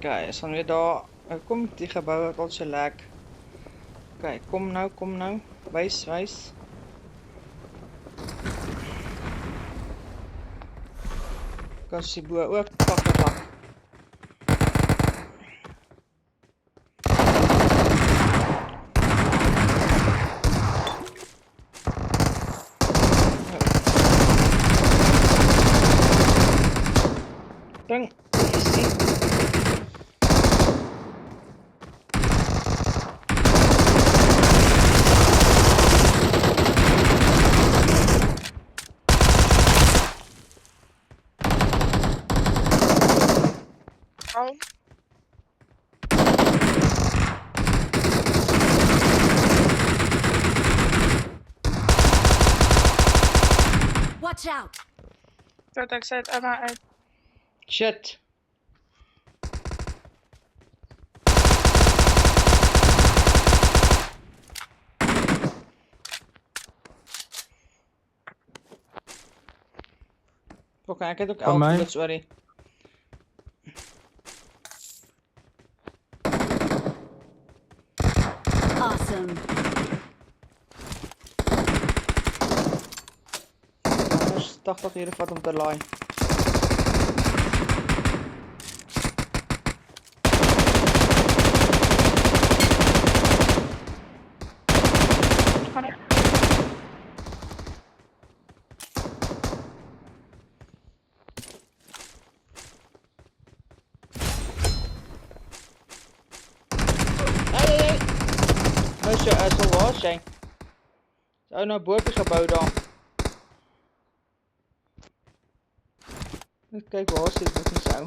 Okay, ons gaan weer daar. Kom die gebou wat al so lek. Okay, kom nou. Wys. Kan sy bo ook pak. Ding. Oh. Watch out! Dat ek sê dit uit. Shit. Okay, ek het ook Van my? bullets, sorry. Awesome. Ons 80 ure vat om te laai. Gaan ek. Hey. Nou so waar sy. Sy ou nou bo op die gebou daar. Net kyk waar sy dit nie sou.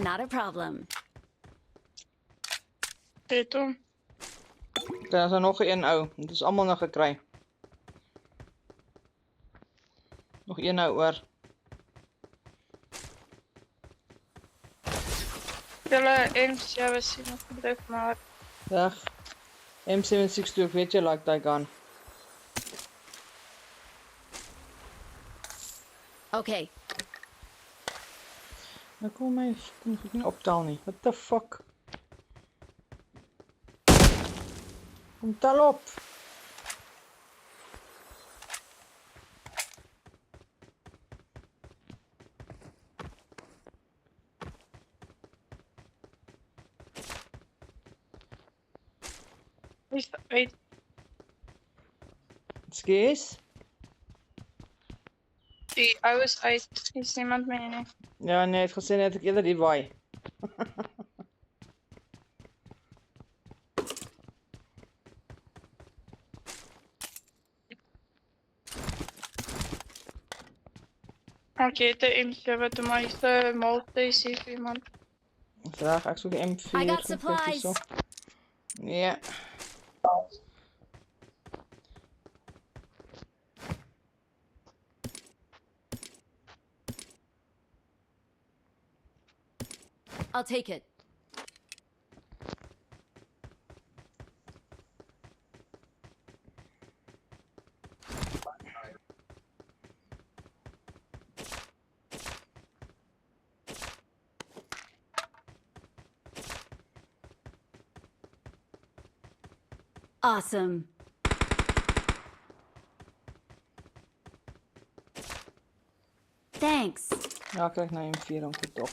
Not a problem. Dit hom. Daar is nog een ou. Dit is almal nog gekry. Nog een nou oor. Julle M7 sien nog gebruik maar. Dag. M762, ek weet jy like daai gun. Okay. Nou kom my, kon ek nie optel nie. What the fuck? Kom tel op. Is uit. Skees? Die ou is uit. Is niemand meer nie. Ja nee, het gesê net ek eerder die waai. Ek het 'n M7 te maar is 'n multi vir iemand. Graag, ek soek die M4. I got gaan kyk hierso. supplies. Ja. I'll take it. Awesome. Thanks. Ja, ek krijg nou M4 om te toch.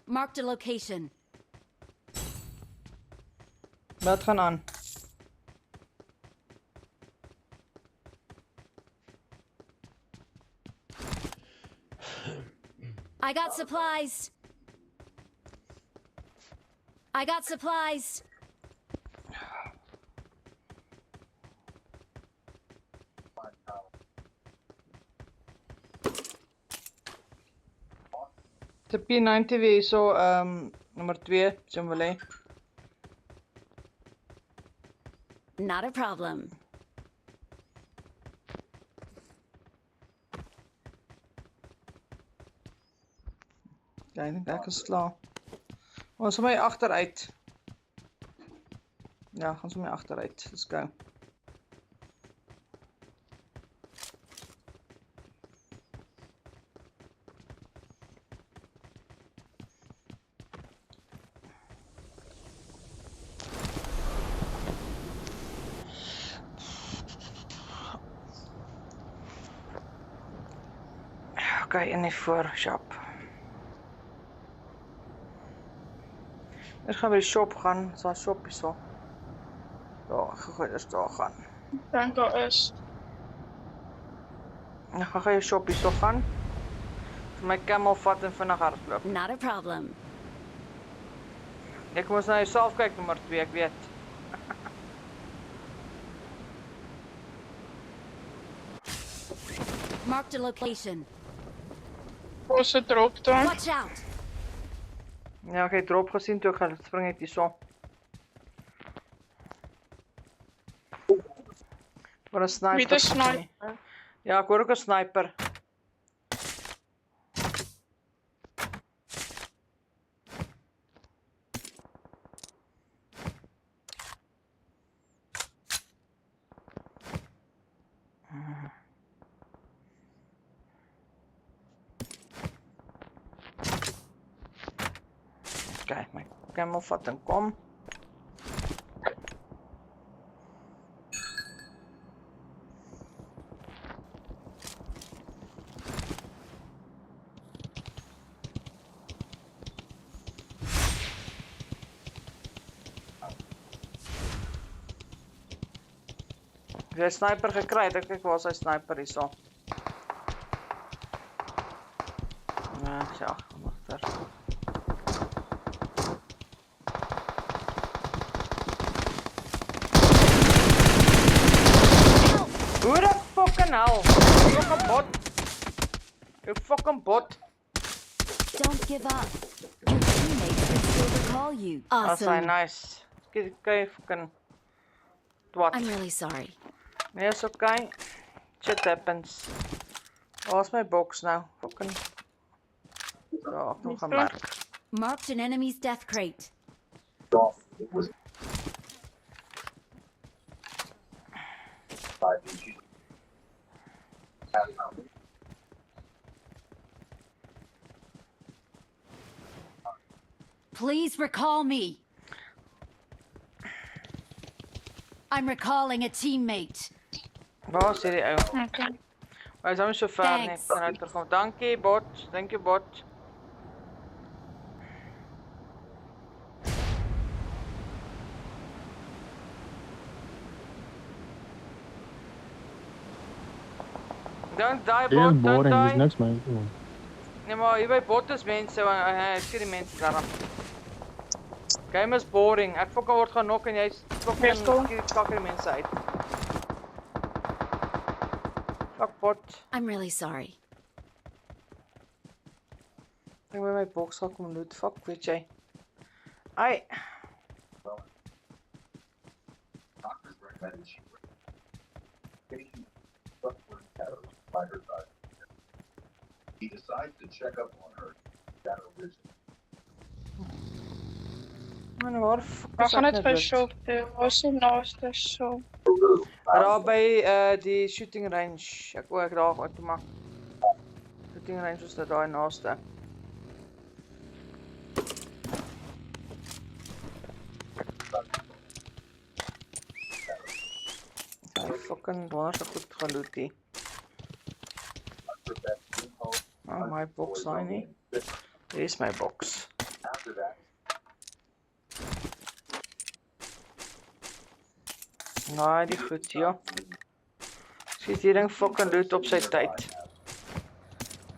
Marked a location. Wat gaan aan? I got supplies. I got supplies. De P9 TV is zo, nummer 2, Jumbo. Not a problem. Okay, ek dink ek is klaar. Ons gaan my agteruit. Ja, gaan my agteruit. Let's go. Okay, in die voorshop. Ek gaan by die shop gaan, so 'n shop hierso. Daar, ek gaan eers daar gaan. Dink daar is. Ek gaan jou shop hierso gaan. Vir my camel vat en vinnig hardloop. Not a problem. Ek moet na jouself kyk nommer 2, ek weet. Marked a location. Ons het drop dan. Watch out! Ja, ek het drop gesien toe ek gaan spring het hierso. Voor 'n sniper. Wie 'n sniper? Ja, ek hoor ook 'n sniper. Kijk, my camel vat en kom. Jy 'n sniper gekry, ek kyk waar is hy sniper hierso. Ja, wagter. Hoe die fucking hell? Fucking bot. You fucking bot. Don't give up. Your teammates can still recall you. That's Awesome. nice. Kyk fucking twat. I'm really sorry. Nee, is okay. Shit happens. Waar's my box nou? Fucking. Ja, ek nog gemerk. Marked an enemy's death crate. Please recall me. I'm recalling a teammate. Waar is hierdie ou? Okay. Hy is hom so ver net. Thanks. Kan hy terugkom. Dankie bot. Thank you bot. Don't die Dit bot, is don't boring, dis die. niks man. Nee maar hier by bot is mense, want hy skiet die mense daarom. Game is boring. Ek fucking word genok en jy's fucking Yes, cool. skiet die mense uit. Fuck bot. I'm really sorry. Ek moet my box gaan kom loot. Fuck, weet jy. Ai. Doctors recommended she patient suffering shadows by her side. He decides to check up on her shadow vision. Man, waar fuck We is gaan ek net nou by dood? shop toe. Ons is naaste shop. Daar by die shooting range. Ek ook daar uit te maak. Shooting range is daar naaste. Fucking waar se goed geloot die. After that, Oh, my box daai nie. Hier is my box. after that, Nee, die goed, ja. Skiet hier ding fucking loot op sy tyd.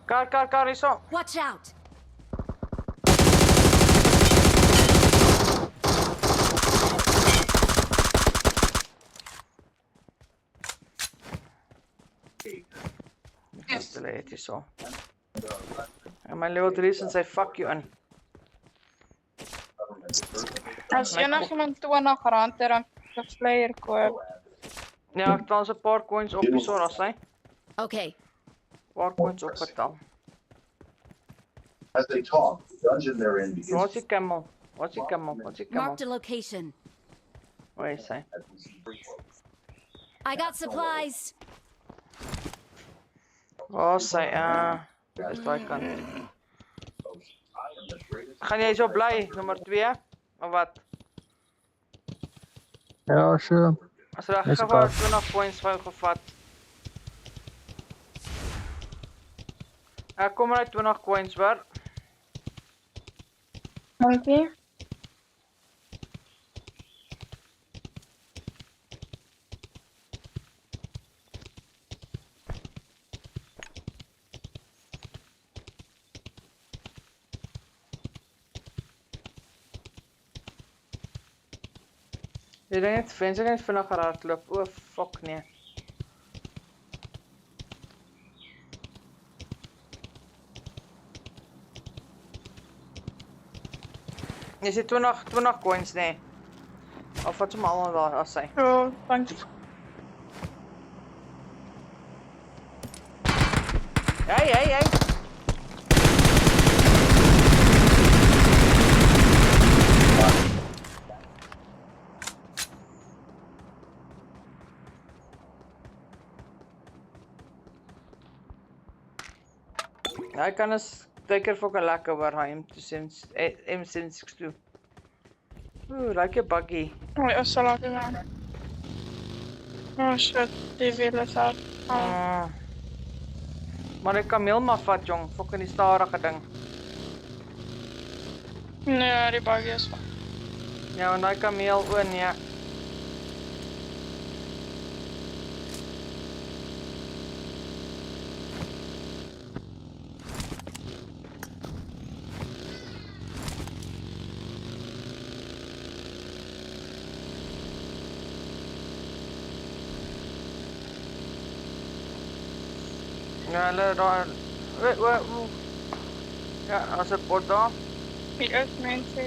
Kar hierso. Watch out! Yes. Hulle het hierso. En my level 3 en sy fuck you in. As enigiemand R20 er dan kan flyer koop. Ja, ek het al 'n paar coins op hierso daar sy. Okay, Paar coins opgetel. As they talk, the dungeon they're in begins Waar's die camel? Waar's die camel? Waar's die camel? Marked a location. Waar is hy? as we see free folk. I got supplies. Waar is hy? Is daai kant. I am the greatest. Gaan jy so bly, nommer 2? Of wat? Ja, so. As reg Dis gevaar oké. 20 points gou gevat. Ek kom uit 20 coins hoor. Dankie. Jy dink net Vens het net vinniger hardloop. O fuck nee. Is dit 20 coins nee. Of wat hom almal daar as hy. Ja, dankie. Hey. Hy kan is zeker fucking lekker hoor, hy M62. Oeh, like 'n buggy. Oh, ja, sal laat gaan. Oh shit, die wil is uit. Maar ek kameel maar vat jong, fucking die stadige ding. Nee, die buggy is van. Ja, en daai kameel, o nee. Ja, hulle daar. Ja, as 'n pot daar. Die is mense.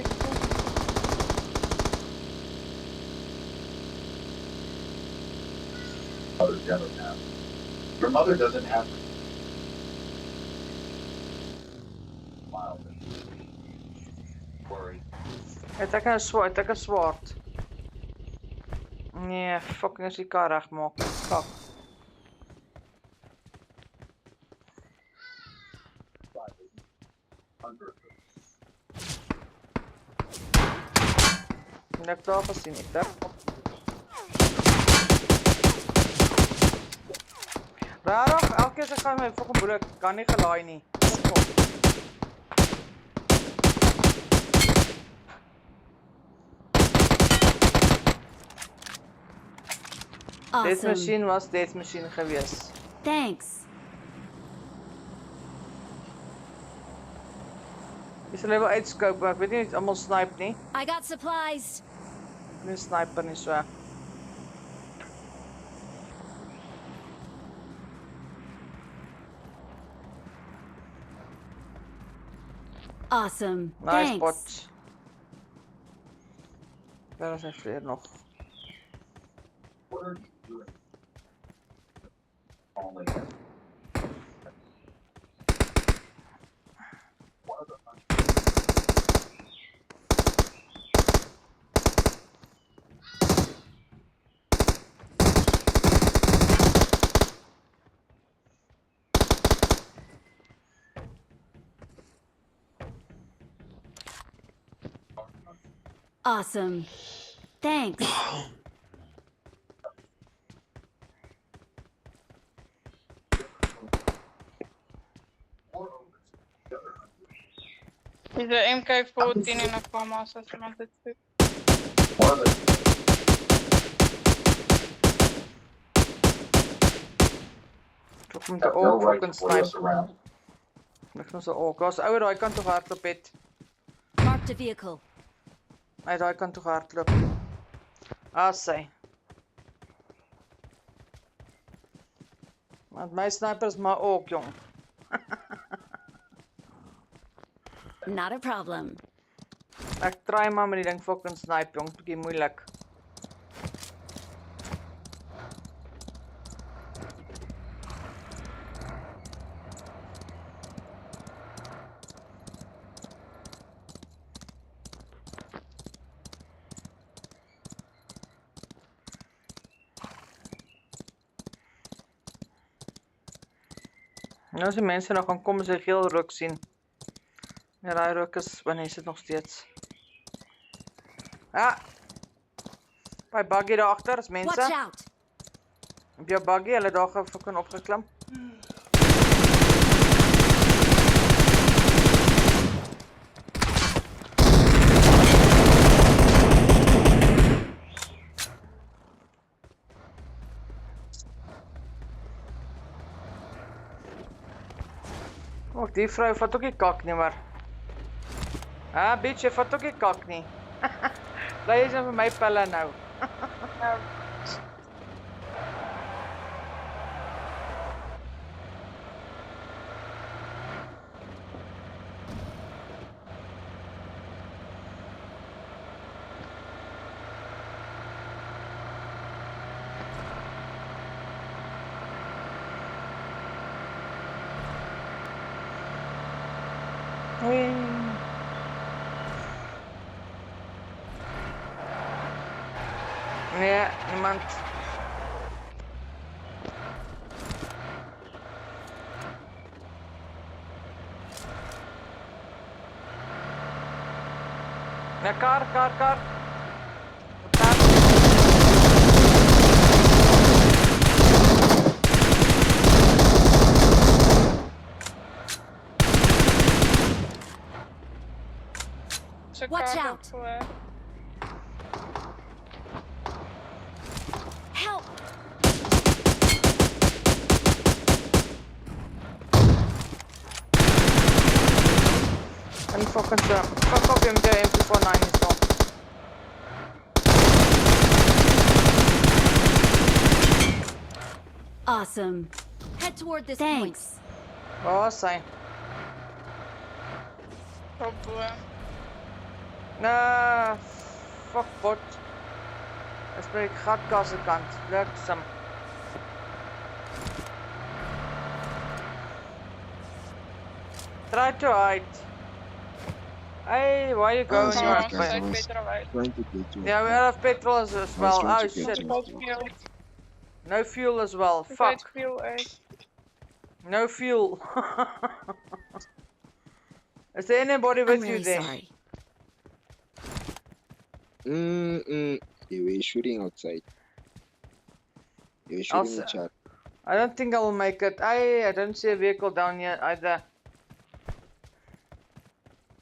Mother never have. Your mother doesn't have. Smile. Worry. Het ek 'n swaard. Nee, fucking as die kar regmaak. Fuck. Ek daar gesien het, hè. Rarig, elke keer as ek gaan my fucking boel, ek kan nie gelaai nie. Death Awesome. Machine was Death Machine gewees. Thanks. Dis hulle wil uitscope, maar ek weet nie of almal snipe nie. I got supplies. Nie sniper nie so. Awesome. Nice Thanks. bot. Daar is 'n vleer nog. What are you doing? Only. One of the Awesome. Thanks. Dis 'n MK14 en 'n FAMAS as iemand dit soek. one of the Ek moet have ook no right fucking to order us snipe. around. Ek gaan so ook. Daar's ouer daai kant toe hardloop het. Marked a vehicle. Hy daai kant toe hardloop. Sy. Want my snipers maar ook jong. Not a problem. Ek try maar met die ding fucking snipe jong, bietjie moeilik. Nou as die mense nou gaan kom as hy geel rook sien. Ja, daai rook is wanneer is dit nog steeds. Ah. By buggy daar agter is Watch mense. out! Op jou buggy, hulle daar fucking opgeklim. Ook die vrou vat ook nie kak nie, maar. Ah, bitch, jy vat ook nie kak nie. Bly jy vir my pelle nou. Nou, Oei. Nee, niemand. Nee, kar. Kar. so Watch kar out. voor. Help! En fucking so. Fuck op jy met jou MP49 is dan. Awesome. Head toward this point. Waar was hy? Op boe. Nee, fuck bot. Dis by die gatkasse kant. Bliksem. Try to hide. Hey, why you going? sorry, You are Ons guys. fine. uit beter uit. Trying to get you. Yeah, we have petrol as well. trying Oh to get shit. you. Wat veel. No fuel as well. Ek Fuck. het veel uit. No fuel. Is there anybody I'm with you really there? sorry. You were shooting outside. You were I'll shooting s- each other. I don't think I will make it. I don't see a vehicle down here either.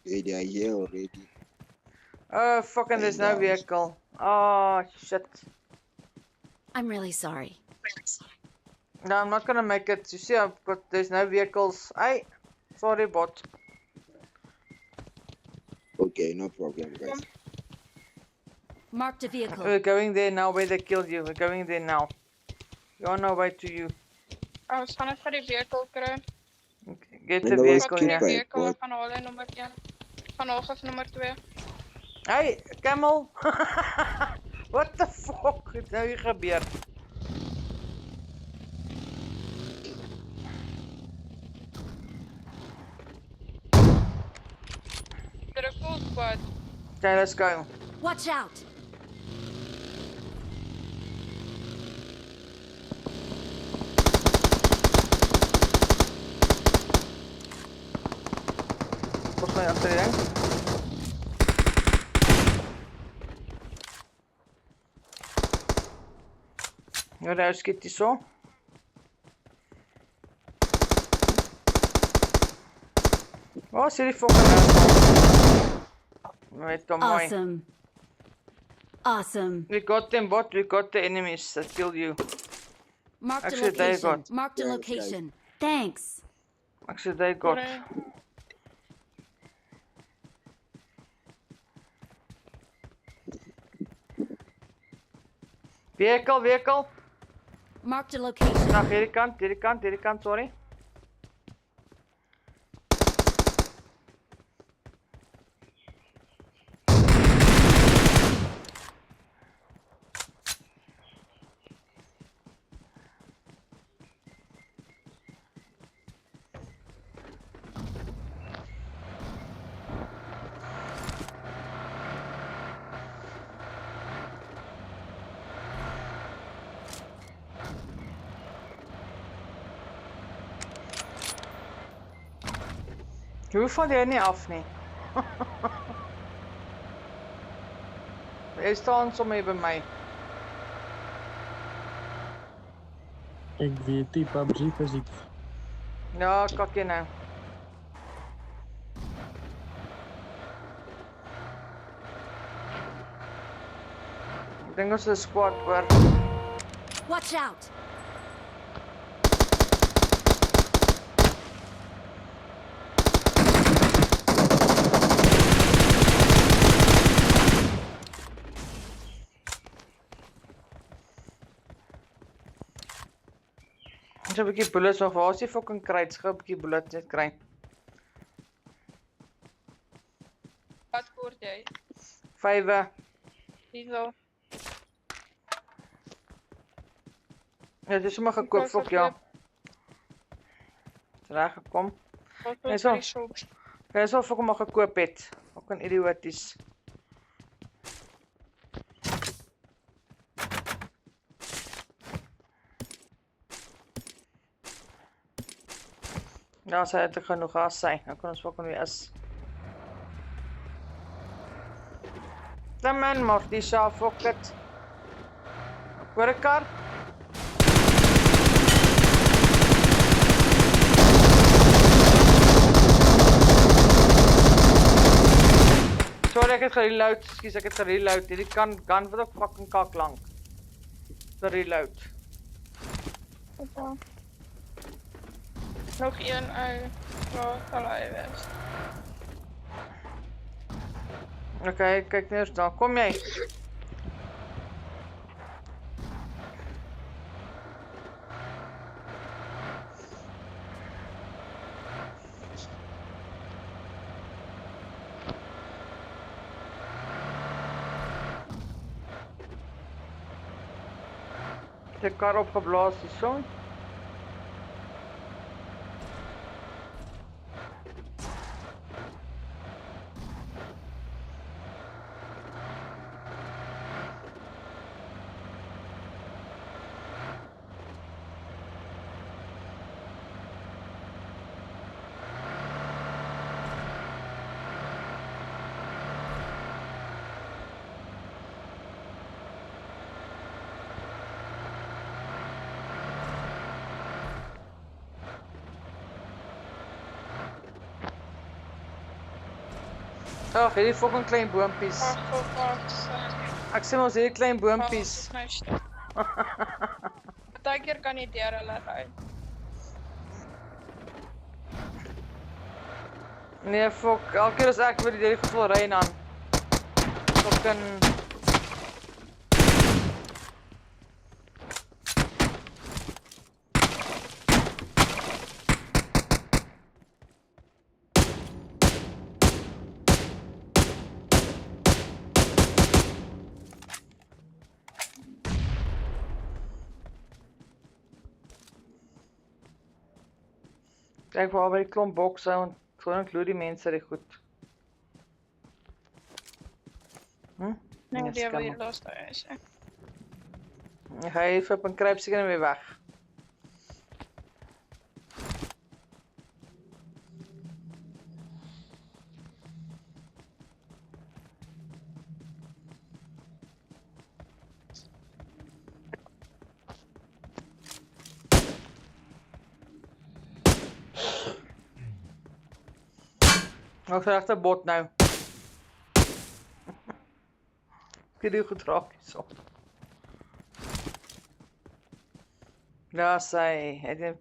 They are here already. Oh fucking there's no down. vehicle. Oh shit. I'm really sorry. No, I'm not gonna make it. You see there's no vehicles. Hey, sorry bot. Okay, no problem, guys. Marked a vehicle. We're going there now where they killed you. We're going there now. We're on our way to you. Ons gaan net vir die vehikel kry. Get And the there was Wat vehicle die kid here. by- vehikel what? gaan haal in nommer 1. Gaan haal of nommer 2. Hey, camel. What the fuck het nou hier gebeur? Dit is 'n full squad. Okay, let's go. Watch out! Volgens mij achter die ding. Ja, daar schiet hij zo. Oh, zie die fucking asshole. Weet toch mooi. Awesome. Awesome. We got them bot, we got the enemies that killed you. Marked a Actually, they location. got- Marked a Yeah, location. Thanks. Actually, they got. Kry. Vehicle. Marked a location. Nou, hierdie kant, sorry. Hoe val jy nie af nie? Jy staan sommer by my. Ek weet die PUBG fysiek. Ja, kak jy nou. Ek dink ons is 'n squad hoor. Watch out! Ons het 'n bietjie bullets nog. Waar is die fucking crates? Gou 'n bietjie bullets net kry. Wat koort jy? 5. Hierso. Ja, dis sommer gekoop fok ja. Dis reg gekom. Wat Nee, is so. die shops? Dis al fok maar gekoop het. Fucking idioties. Ja, sy het genoeg gas sy. Nou kan ons fucking weer is. Dan man, maar die sha fuck it. Hoor 'n kar? Sorry, ek het gereload. Ekskuus, ek het gereload. Hierdie gun wat ook fucking kak lank. Gereload. Nog een uit. Waar sal hy wees? Okay, kyk net daar. Kom jy? De kar opgeblaas hierso. Ag, hierdie fucking klein boompies. Ek sê mos hierdie klein boompies. Partykeer kan jy deur hulle ry. Nee, fuck. Elke keer as ek weer hierdie gevoel ry en dan fucking Kijk waar by die klomp bokse, want gewoon loot die mense die goed. Nee, Nee, die wil jy skammer. los daar is. Ek ga even op een kruip seker en weer weg. Nog regte bot nou. Ek het die goed raak hierso. Ja, sy, het een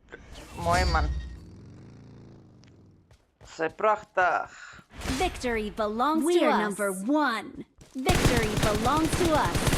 mooi man. Sy pragtig. Victory belongs to us. We are number 1. Victory belongs to us.